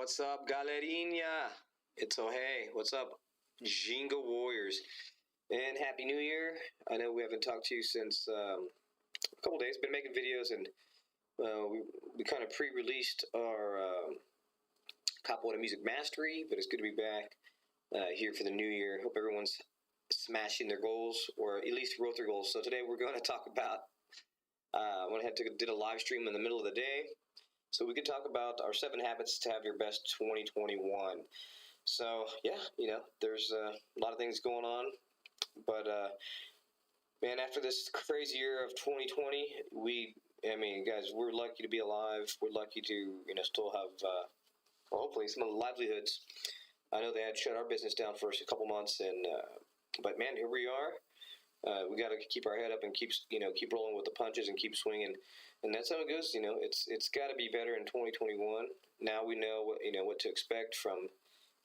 What's up, galerinha? It's Ohei. What's up, Ginga Warriors? And Happy New Year. I know we haven't talked to you since a couple days. Been making videos, and we kind of pre-released our Capoeira Music Mastery, but it's good to be back here for the new year. Hope everyone's smashing their goals, or at least wrote their goals. So today we're going to talk about, I went ahead and did a live stream in the middle of the day, so we could talk about our 7 habits to have your best 2021. So yeah, there's a lot of things going on, but man, after this crazy year of 2020, guys, we're lucky to be alive. We're lucky to still have hopefully some of the livelihoods. I know they had shut our business down for a couple months, and but man, here we are. We got to keep our head up and keep rolling with the punches and keep swinging, and that's how it goes. It's got to be better in 2021. Now we know what to expect from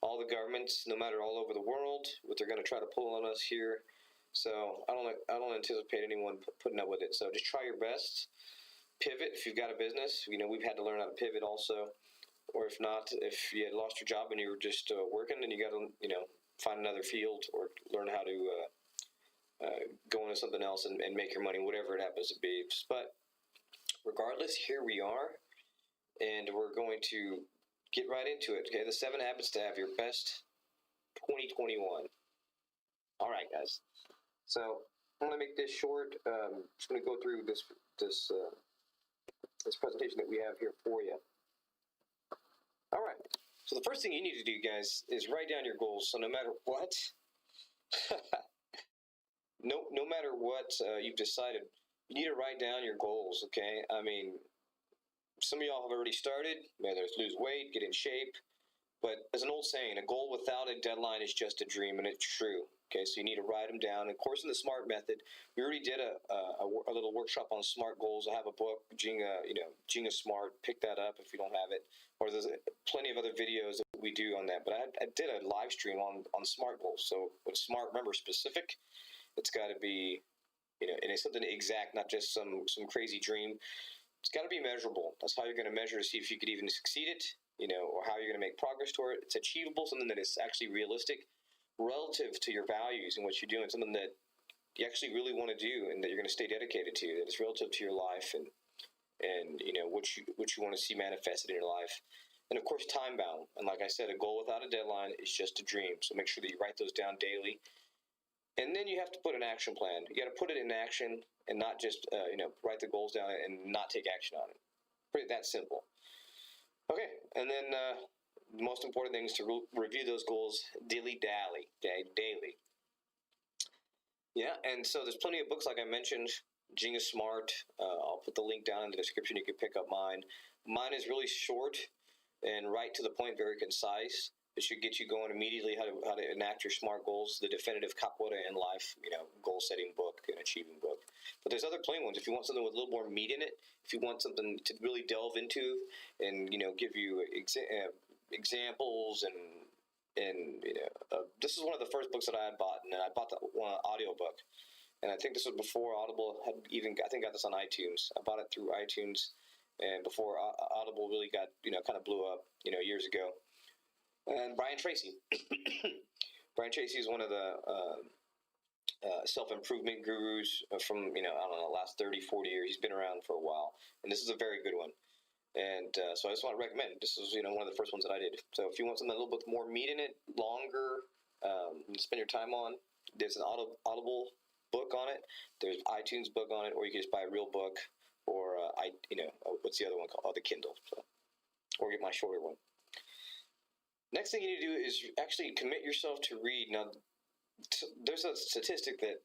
all the governments, no matter all over the world, what they're going to try to pull on us here. So I don't anticipate anyone putting up with it. So just try your best. Pivot if you've got a business. We've had to learn how to pivot also, or if not, if you had lost your job and you were just working, then you got to find another field or learn how to go into something else and make your money, whatever it happens to be. But regardless, here we are, and we're going to get right into it. Okay, the 7 habits to have your best 2021. All right, guys. So I'm going to make this short. Just going to go through this presentation that we have here for you. All right. So the first thing you need to do, guys, is write down your goals. So no matter what, no matter what you've decided, you need to write down your goals. Okay. I mean, some of y'all have already started. Whether it's lose weight, get in shape. But as an old saying, a goal without a deadline is just a dream, and it's true. Okay, so you need to write them down. And of course, in the SMART method, we already did a little workshop on SMART goals. I have a book, Ginga SMART. Pick that up if you don't have it. Or there's plenty of other videos that we do on that. But I did a live stream on SMART goals. So with SMART, remember, specific. It's got to be, and it's something exact, not just some crazy dream. It's got to be measurable. That's how you're going to measure to see if you could even succeed it, or how you're going to make progress toward it. It's achievable, something that is actually realistic, relative to your values and what you're doing, something that you actually really want to do and that you're going to stay dedicated to, that is relative to your life and what you want to see manifested in your life. And of course, time bound. And like I said, a goal without a deadline is just a dream. So make sure that you write those down daily. And then you have to put an action plan. You got to put it in action and not just write the goals down and not take action on it. Pretty that simple. Okay, and then the most important thing is to review those goals daily. Yeah, and so there's plenty of books, like I mentioned, Ginga SMART. I'll put the link down in the description. You can pick up mine. Mine is really short and right to the point, very concise. It should get you going immediately how to enact your SMART goals, the definitive Capoeira in life, goal-setting book and achieving book. But there's other plain ones. If you want something with a little more meat in it, if you want something to really delve into and, give you examples and this is one of the first books that I had bought, and I bought the audio book. And I think this was before Audible had I think got this on iTunes. I bought it through iTunes, and before Audible really got, kind of blew up, years ago. And Brian Tracy. Brian Tracy is one of the self-improvement gurus from, the last 30, 40 years. He's been around for a while. And this is a very good one. And so I just want to recommend it. This is, one of the first ones that I did. So if you want something a little bit more meat in it, longer, spend your time on, there's an Audible book on it. There's an iTunes book on it, or you can just buy a real book, or, what's the other one called? Oh, the Kindle. So, or get my shorter one. Next thing you need to do is actually commit yourself to read. Now, there's a statistic that,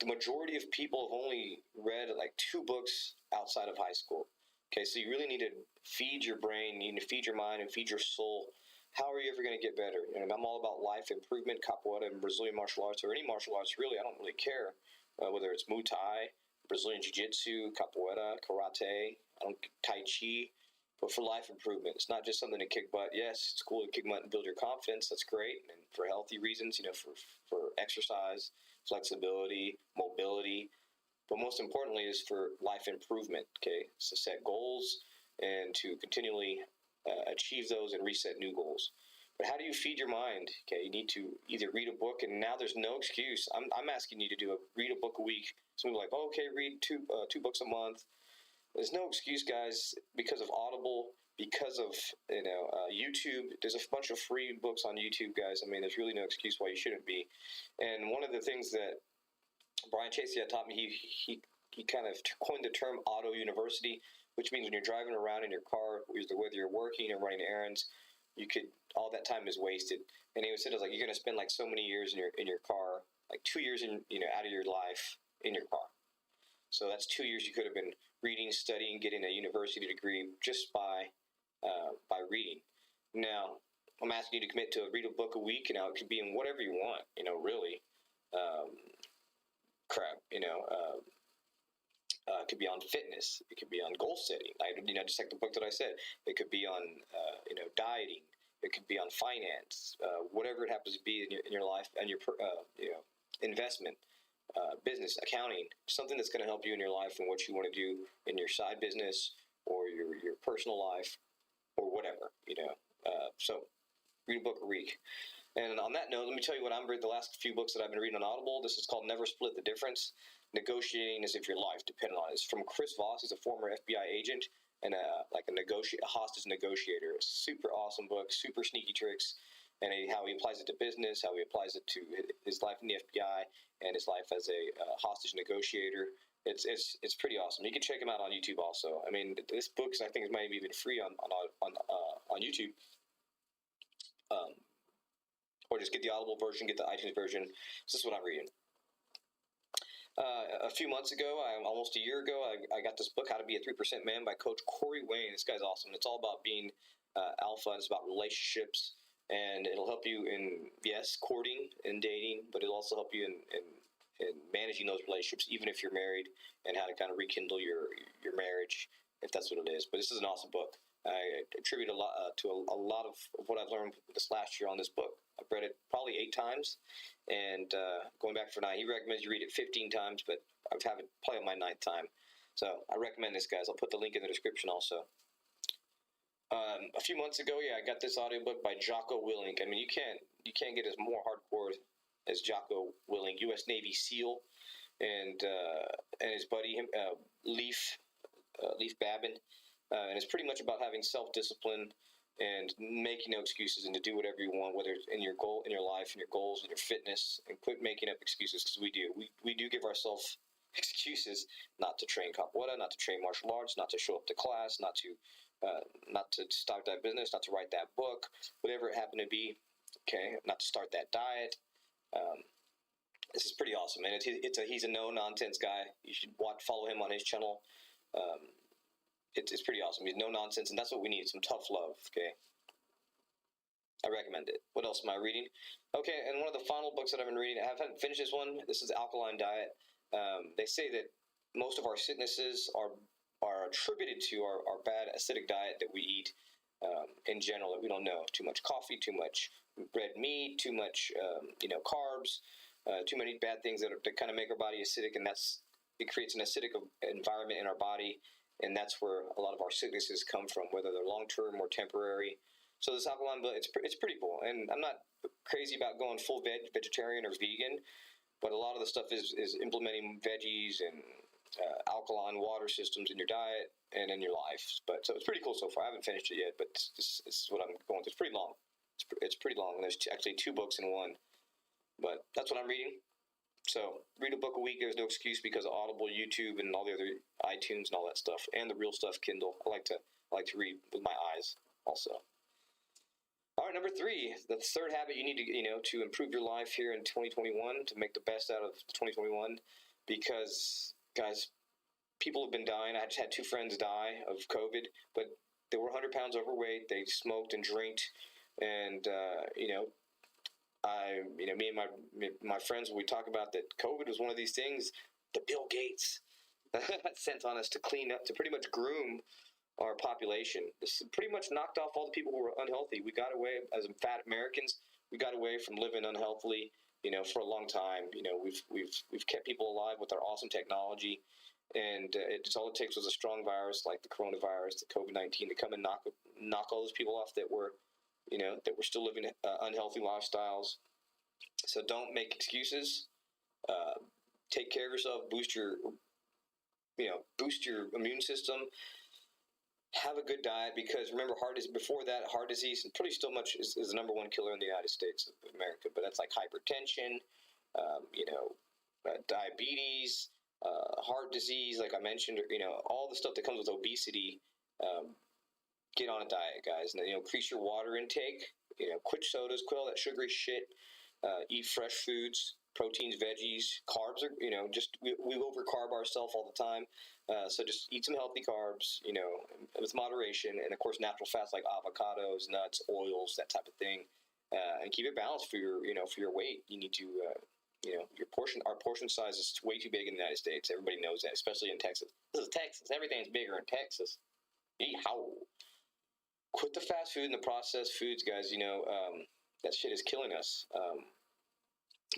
the majority of people have only read, 2 books outside of high school. Okay, so you really need to feed your brain, you need to feed your mind, and feed your soul. How are you ever going to get better? I'm all about life improvement, Capoeira, and Brazilian martial arts, or any martial arts, really. I don't really care whether it's Muay Thai, Brazilian Jiu-Jitsu, Capoeira, Karate, Tai Chi. But for life improvement, it's not just something to kick butt. Yes, it's cool to kick butt and build your confidence. That's great. And for healthy reasons, for exercise, flexibility, mobility. But most importantly is for life improvement, okay? So set goals and to continually achieve those and reset new goals. But how do you feed your mind? Okay, you need to either read a book, and now there's no excuse. I'm asking you to read a book a week. Some people are like, oh, okay, read two books a month. There's no excuse, guys, because of Audible, because of YouTube. There's a bunch of free books on YouTube, guys. I mean, there's really no excuse why you shouldn't be. And one of the things that Brian Tracy had taught me, he kind of coined the term auto university, which means when you're driving around in your car, whether you're working or running errands, all that time is wasted. And he would say, like, you're going to spend like so many years in your car, like 2 years out of your life in your car. So that's 2 years you could have been reading, studying, getting a university degree just by reading. Now, I'm asking you to commit to read a book a week. It could be in whatever you want, really. It could be on fitness. It could be on goal setting. Just like the book that I said. It could be on, dieting. It could be on finance. Whatever it happens to be in your life and your, investment, business, accounting, something that's going to help you in your life and what you want to do in your side business or your personal life or whatever, So read a book a week. And on that note, let me tell you what the last few books that I've been reading on Audible. This is called Never Split the Difference. Negotiating as if your life depended on it. It's from Chris Voss. He's a former FBI agent and a hostage negotiator. A super awesome book, super sneaky tricks, and how he applies it to business, how he applies it to his life in the FBI and his life as a hostage negotiator. It's pretty awesome. You can check him out on YouTube also. I mean, this book I think is maybe even free on YouTube. Or just get the Audible version, get the iTunes version. This is what I'm reading. A few months ago, almost a year ago, I got this book, How to Be a 3% Man by Coach Corey Wayne. This guy's awesome. It's all about being alpha. It's about relationships, and it'll help you in, yes, courting and dating, but it'll also help you in managing those relationships, even if you're married, and how to kind of rekindle your marriage, if that's what it is. But this is an awesome book. I attribute a lot to a lot of what I've learned this last year on this book. I've read it probably 8 times, and going back for 9. He recommends you read it 15 times, but I've had it probably on my 9th time. So I recommend this, guys. I'll put the link in the description also. A few months ago, I got this audiobook by Jocko Willink. I mean, you can't get as more hardcore as Jocko Willink, U.S. Navy SEAL, and his buddy Leaf Babin. And it's pretty much about having self-discipline and making no excuses and to do whatever you want, whether it's in your goal, in your life, in your goals, in your fitness, and quit making up excuses, because we do. We do give ourselves excuses not to train capoeira, not to train martial arts, not to show up to class, not to start that business, not to write that book, whatever it happened to be. Okay, not to start that diet. This is pretty awesome, and he's a no-nonsense guy. You should follow him on his channel. It's pretty awesome. He's no nonsense, and that's what we need, some tough love, okay? I recommend it. What else am I reading? Okay, and one of the final books that I've been reading, I haven't finished this one. This is Alkaline Diet. They say that most of our sicknesses are attributed to our bad acidic diet that we eat in general, that we don't know. Too much coffee, too much red meat, too much carbs, too many bad things that kind of make our body acidic, and it creates an acidic environment in our body. And that's where a lot of our sicknesses come from, whether they're long-term or temporary. So this alkaline, it's pretty cool. And I'm not crazy about going full vegetarian or vegan, but a lot of the stuff is implementing veggies and alkaline water systems in your diet and in your life. So it's pretty cool so far. I haven't finished it yet, but this is what I'm going through. It's pretty long. It's pretty long. And there's actually 2 books in one. But that's what I'm reading. So read a book a week. There's no excuse because of Audible, YouTube, and all the other iTunes and all that stuff, and the real stuff Kindle. I like to read with my eyes also. All right, number 3, the third habit you need to improve your life here in 2021, to make the best out of 2021, because guys, people have been dying. I just had 2 friends die of COVID, but they were 100 pounds overweight. They smoked and drank, and me and my friends, we talk about that COVID was one of these things that Bill Gates sent on us to clean up, to pretty much groom our population. This pretty much knocked off all the people who were unhealthy. We got away, as fat Americans, we got away from living unhealthily, for a long time. We've kept people alive with our awesome technology, and all it takes was a strong virus like the coronavirus, the COVID-19, to come and knock knock all those people off that were still living unhealthy lifestyles. So don't make excuses. Take care of yourself. Boost your immune system. Have a good diet, because remember, heart disease pretty still much is the number one killer in the United States of America. But that's like hypertension, diabetes, heart disease, like I mentioned, all the stuff that comes with obesity. Get on a diet, guys, and increase your water intake. Quit sodas, quit all that sugary shit. Eat fresh foods, proteins, veggies, carbs are, we overcarb ourselves all the time. So just eat some healthy carbs, with moderation, and of course natural fats like avocados, nuts, oils, that type of thing, and keep it balanced for your weight. You need to, our portion size is way too big in the United States. Everybody knows that, especially in Texas. This is Texas. Everything's bigger in Texas. How? Quit the fast food and the processed foods, guys. That shit is killing us.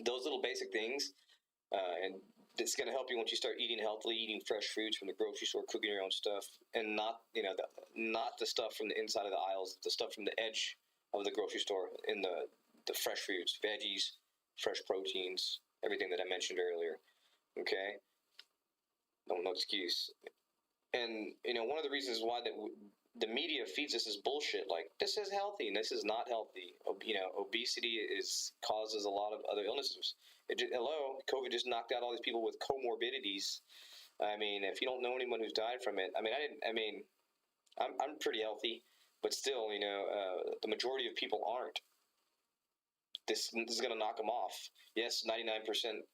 Those little basic things, and it's going to help you once you start eating healthily, eating fresh foods from the grocery store, cooking your own stuff, and not the stuff from the inside of the aisles, the stuff from the edge of the grocery store, in the fresh foods, veggies, fresh proteins, everything that I mentioned earlier. Okay, no excuse. And one of the reasons why the media feeds us this bullshit, like this is healthy and this is not healthy. Obesity causes a lot of other illnesses. COVID just knocked out all these people with comorbidities. I mean, if you don't know anyone who's died from it, I'm pretty healthy, but still, the majority of people aren't. This is going to knock them off. Yes, 99%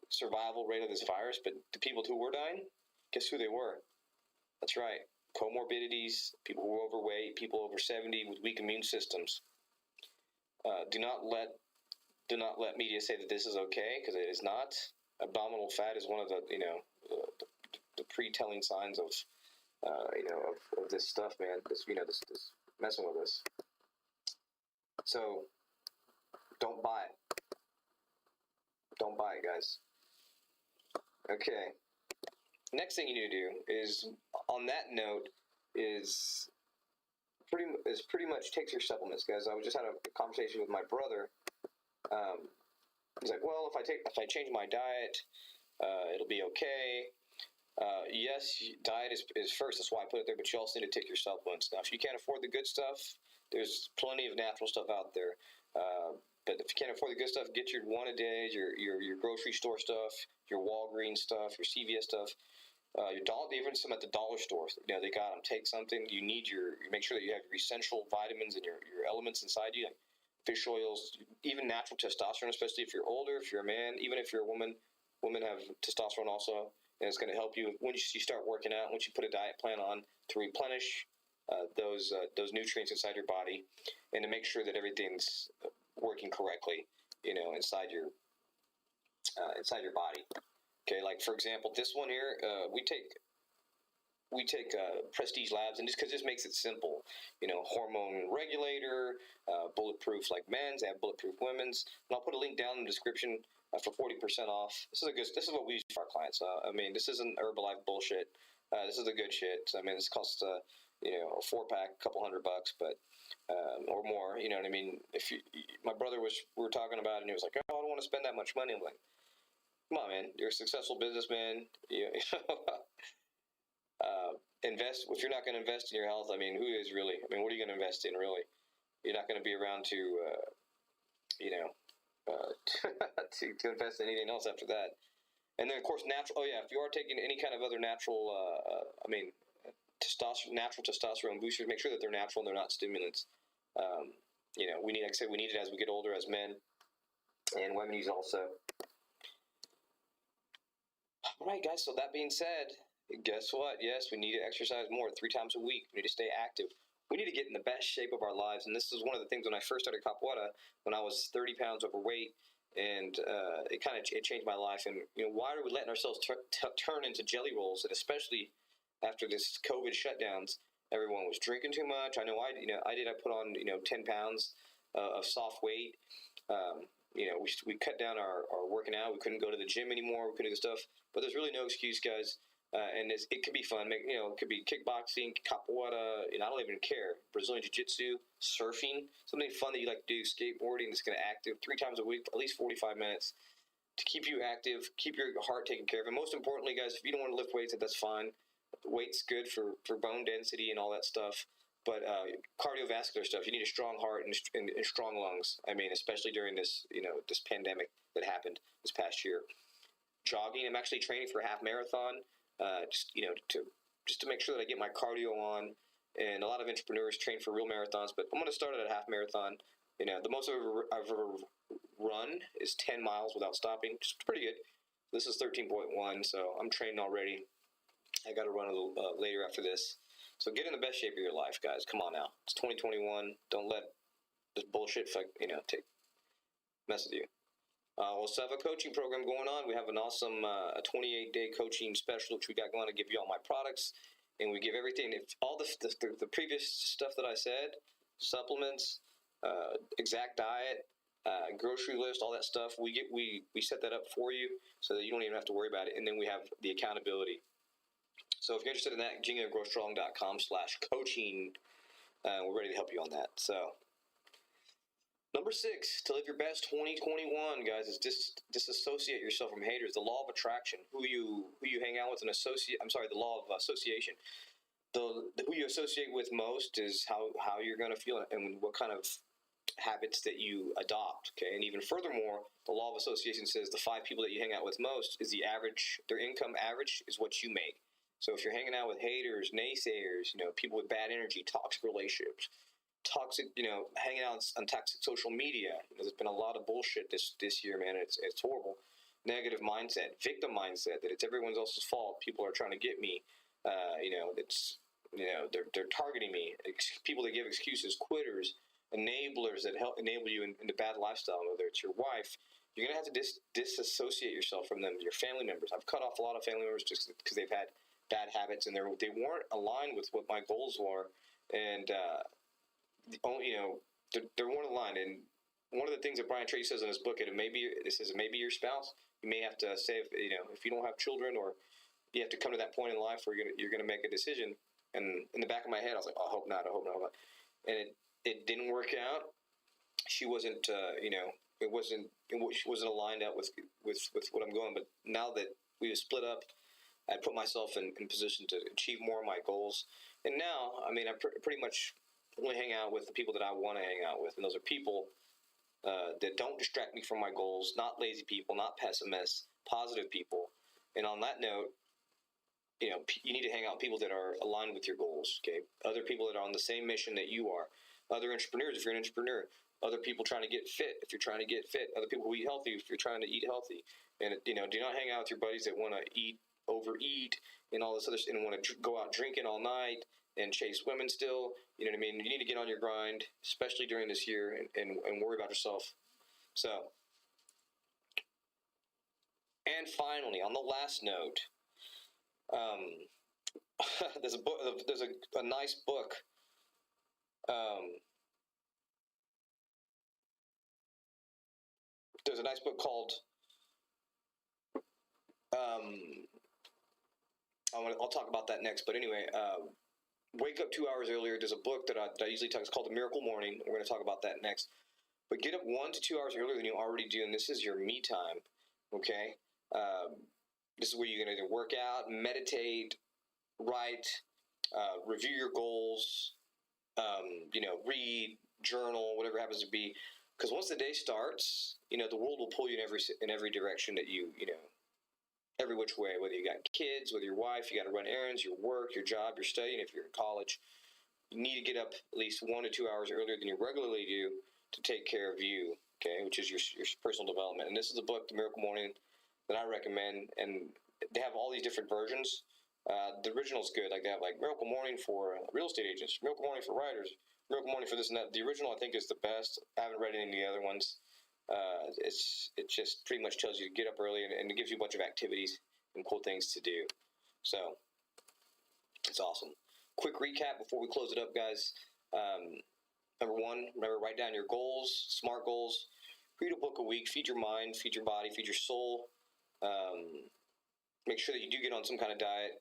survival rate of this virus, but the people who were dying, guess who they were? That's right. Comorbidities, people who are overweight, people over 70 with weak immune systems. Do not let media say that this is okay, because it is not. Abdominal fat is one of the pre-telling signs of this stuff, man. This messing with us. So don't buy it. Don't buy it, guys. Okay. Next thing you need to do is, on that note, is pretty much take your supplements, guys. I just had a conversation with my brother. He's like, well, if I change my diet, it'll be okay. Yes, diet is first. That's why I put it there. But you also need to take your supplements. Now, if you can't afford the good stuff, there's plenty of natural stuff out there. But if you can't afford the good stuff, get your one-a-days, your grocery store stuff, your Walgreens stuff, your CVS stuff. Even some at the dollar store, they got them. Take something. You make sure that you have your essential vitamins and your elements inside you, like fish oils, even natural testosterone, especially if you're older, if you're a man, even if you're a woman. Women have testosterone also, and it's going to help you when you start working out. Once you put a diet plan on to replenish those nutrients inside your body, and to make sure that everything's working correctly, inside your body. Okay, like for example, this one here, we take Prestige Labs, and just because this makes it simple, hormone regulator, bulletproof like men's, they have bulletproof women's, and I'll put a link down in the description for 40% off. This is what we use for our clients. This isn't Herbalife bullshit. This is the good shit. This costs a 4-pack, a couple $100, but or more. You know what I mean? My brother we were talking about it, and he was like, "Oh, I don't want to spend that much money." I'm like, come on, man. You're a successful businessman. Invest. If you're not going to invest in your health, who is really? What are you going to invest in, really? You're not going to be around to invest in anything else after that. And then, of course, natural. Oh, yeah. If you are taking any kind of other natural, natural testosterone boosters, make sure that they're natural and they're not stimulants. We need, like I said, we need it as we get older as men, and women use also. All right, guys, so that being said, guess what? Yes, we need to exercise more, 3 times a week. We need to stay active. We need to get in the best shape of our lives, and this is one of the things when I first started Capoeira, when I was 30 pounds overweight, and it changed my life. And, why are we letting ourselves turn into jelly rolls, and especially after this COVID shutdowns, everyone was drinking too much. I know I put on, 10 pounds of soft weight. We cut down our working out. We couldn't go to the gym anymore. We couldn't do stuff. But there's really no excuse, guys. and it could be fun. It could be kickboxing, capoeira. I don't even care. Brazilian jiu-jitsu, surfing, something fun that you like to do. Skateboarding that's going to active 3 times a week, at least 45 minutes to keep you active, keep your heart taken care of. And most importantly, guys, if you don't want to lift weights, that's fine. Weight's good for bone density and all that stuff. But cardiovascular stuff, you need a strong heart and strong lungs. I mean, especially during this, this pandemic that happened this past year. Jogging, I'm actually training for a half marathon. Just to make sure that I get my cardio on. And a lot of entrepreneurs train for real marathons, but I'm going to start at a half marathon. The most I've ever run is 10 miles without stopping, which is pretty good. This is 13.1, so I'm trained already. I got to run a little later after this. So get in the best shape of your life, guys. Come on now. It's 2021. Don't let this bullshit mess with you. We also have a coaching program going on. We have an awesome 28-day coaching special, which we got going to give you all my products. And we give everything. If all the previous stuff that I said, supplements, exact diet, grocery list, all that stuff, we set that up for you so that you don't even have to worry about it. And then we have the accountability. So if you're interested in that, gingagrowstrong.com/coaching. We're ready to help you on that. So number 6, to live your best 2021, guys, is disassociate yourself from haters. The law of attraction. Who you hang out with the law of association. Who you associate with most is how you're going to feel and what kind of habits that you adopt. Okay, and even furthermore, the law of association says the 5 people that you hang out with most is the average. Their income average is what you make. So if you're hanging out with haters, naysayers, people with bad energy, toxic relationships, hanging out on toxic social media. There's been a lot of bullshit this year, man. It's horrible. Negative mindset, victim mindset, that it's everyone else's fault. People are trying to get me. They're targeting me. People that give excuses, quitters, enablers that help enable you in the bad lifestyle. Whether it's your wife, you're gonna have to disassociate yourself from them. Your family members. I've cut off a lot of family members just because they've had bad habits and they weren't aligned with what my goals were, and they weren't aligned. And one of the things that Brian Tracy says in his book, maybe your spouse. You may have to say if you don't have children, or you have to come to that point in life where you're gonna make a decision. And in the back of my head, I was like, I hope not. And it didn't work out. She wasn't, she wasn't aligned out with what I'm going. But now that we split up, I put myself in position to achieve more of my goals. And now, I pretty much only hang out with the people that I want to hang out with. And those are people that don't distract me from my goals, not lazy people, not pessimists, positive people. And on that note, you need to hang out with people that are aligned with your goals, okay? Other people that are on the same mission that you are. Other entrepreneurs, if you're an entrepreneur. Other people trying to get fit, if you're trying to get fit. Other people who eat healthy, if you're trying to eat healthy. And, do not hang out with your buddies that want to overeat, and all this other stuff, and want to go out drinking all night and chase women still. You know what I mean? You need to get on your grind, especially during this year, and worry about yourself. So, and finally, on the last note, there's a book. There's a nice book. There's a nice book called. I'll talk about that next. But anyway, wake up 2 hours earlier. There's a book that I usually talk. It's called The Miracle Morning. We're going to talk about that next. But get up 1 to 2 hours earlier than you already do, and this is your me time. Okay. This is where you're going to work out, meditate, write, review your goals, read, journal, whatever it happens to be. Because once the day starts, the world will pull you in every direction that every which way. Whether you got kids, whether your wife, you got to run errands, your work, your job, your studying. If you're in college, you need to get up at least 1 to 2 hours earlier than you regularly do to take care of you. Okay, which is your personal development. And this is the book, The Miracle Morning, that I recommend. And they have all these different versions. The original's good. Like they have Miracle Morning for real estate agents, Miracle Morning for writers, Miracle Morning for this and that. The original, I think, is the best. I haven't read any of the other ones. It just pretty much tells you to get up early, and it gives you a bunch of activities and cool things to do. So it's awesome. Quick recap before we close it up, guys. Number 1, remember, write down your goals, SMART goals. Read a book a week. Feed your mind, feed your body, feed your soul. make sure that you do get on some kind of diet.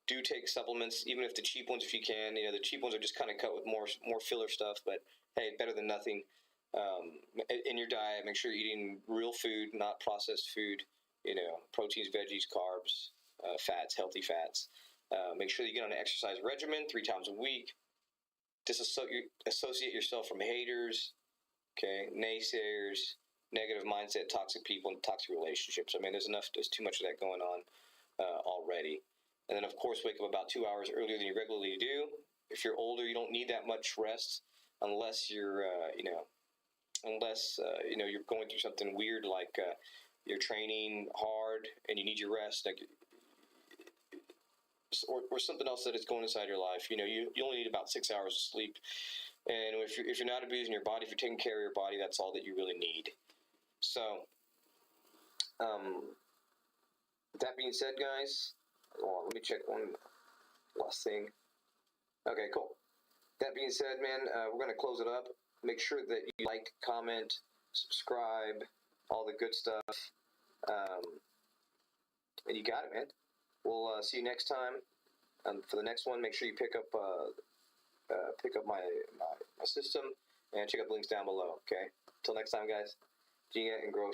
Do take supplements, even if the cheap ones, if you can. You know, the cheap ones are just kind of cut with more filler stuff, but hey, better than nothing. In your diet, make sure you're eating real food, not processed food. You know, proteins, veggies, carbs, fats, healthy fats. Make sure that you get on an exercise regimen 3 times a week. Disassociate yourself from haters, okay, naysayers, negative mindset, toxic people, and toxic relationships. I mean, there's too much of that going on already. And then, of course, wake up about 2 hours earlier than you regularly do. If you're older, you don't need that much rest unless you're, you're going through something weird like you're training hard and you need your rest, like, or something else that is going inside your life. You know, you only need about 6 hours of sleep. And if you're not abusing your body, if you're taking care of your body, that's all that you really need. So, that being said, guys, let me check one last thing. Okay, cool. That being said, man, we're going to close it up. Make sure that you like, comment, subscribe, all the good stuff. And you got it, man. We'll see you next time. For the next one, make sure you pick up my system and check out the links down below. Okay. Until next time, guys. Ginga and grow.